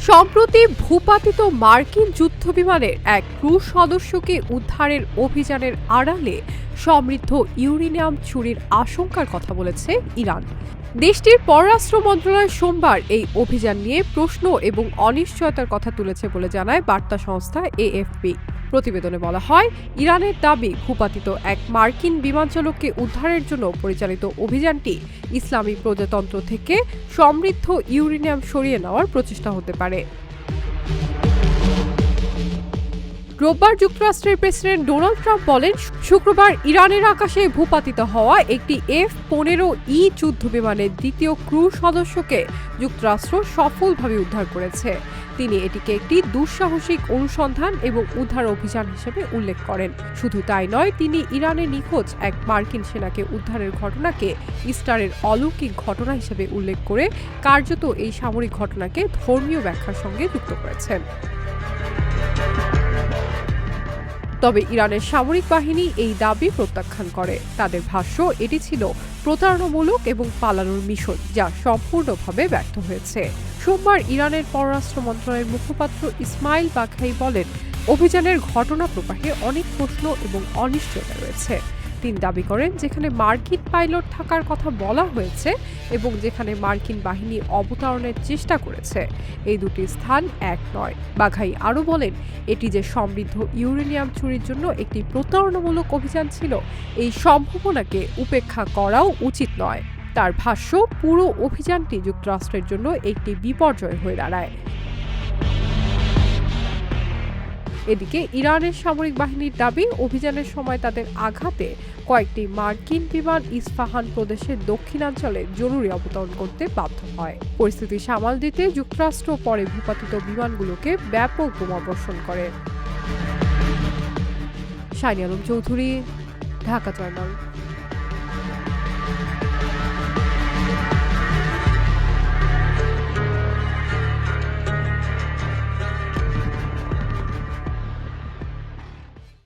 সম্প্রতি ভূপাতিত মার্কিন যুদ্ধবিমানের এক ক্রু সদস্যকে উদ্ধারের অভিযানের আড়ালে সমৃদ্ধ ইউরেনিয়াম চুরির আশঙ্কার কথা বলেছে ইরান। দেশটির পররাষ্ট্র মন্ত্রণালয় সোমবার এই অভিযান নিয়ে প্রশ্ন এবং অনিশ্চয়তার কথা তুলেছে বলে জানায় বার্তা সংস্থা এএফপি। প্রতিবেদনে বলা হয়, ইরানের দাবি ভূপাতিত এক মার্কিন বিমানচালককে উদ্ধারের জন্য পরিচালিত অভিযানটি ইসলামী প্রজাতন্ত্র থেকে সমৃদ্ধ ইউরেনিয়াম সরিয়ে নেওয়ার প্রচেষ্টা হতে পারে। রোববার যুক্তরাষ্ট্রের প্রেসিডেন্ট ডোনাল্ড ট্রাম্প বলেন, শুক্রবার ইরানের আকাশে ভূপাতিত হওয়া একটি F-15E যুদ্ধবিমানের দ্বিতীয় ক্রু সদস্যকে যুক্তরাষ্ট্র সফলভাবে উদ্ধার করেছে। তিনি এটিকে একটি দুঃসাহসিক অনুসন্ধান এবং উদ্ধার অভিযান হিসেবে উল্লেখ করেন। শুধু তাই নয়, তিনি ইরানে নিখোঁজ এক মার্কিন সেনাকে উদ্ধারের ঘটনাকে ইস্টারের অলৌকিক ঘটনা হিসেবে উল্লেখ করে কার্যত এই সামরিক ঘটনাকে ধর্মীয় ব্যাখ্যার সঙ্গে যুক্ত করেছেন। তবে ইরানের সামরিক বাহিনী এই দাবি প্রত্যাখ্যান করে। তাদের ভাষ্য, এটি ছিল প্রতারণামূলক এবং পালানোর মিশন, যা সম্পূর্ণভাবে ব্যর্থ হয়েছে। সোমবার ইরানের পররাষ্ট্র মন্ত্রণালয়ের মুখপাত্র ইসমাইল বাঘাই বলেন, অভিযানের ঘটনা প্রবাহে অনেক প্রশ্ন এবং অনিশ্চয়তা রয়েছে। তিনি দাবি করেন, যেখানে মার্কিন পাইলট থাকার কথা বলা হয়েছে এবং যেখানে মার্কিন বাহিনী অবতরণের চেষ্টা করেছে, এই দুটি স্থান এক নয়। বাঘাই আরও বলেন, এটি যে সমৃদ্ধ ইউরেনিয়াম চুরির জন্য একটি প্রতারণামূলক অভিযান ছিল, এই সম্ভাবনাকে উপেক্ষা করাও উচিত নয়। তার ভাষ্য, পুরো অভিযানটি যুক্তরাষ্ট্রের জন্য একটি বিপর্যয় হয়ে দাঁড়ায়। এদিকে ইরানের সামরিক বাহিনীর দাবি, অভিযানের সময় তাদের আঘাতে কয়েকটি মার্কিন বিমান ইস্পাহান প্রদেশের দক্ষিণাঞ্চলে জরুরি অবতরণ করতে বাধ্য হয়। পরিস্থিতি সামাল দিতে যুক্তরাষ্ট্র পরে ভূপাতিত বিমানগুলোকে ব্যাপক বোমাবর্ষণ করে। Shiny Alam Chowdhury, Dhaka journal.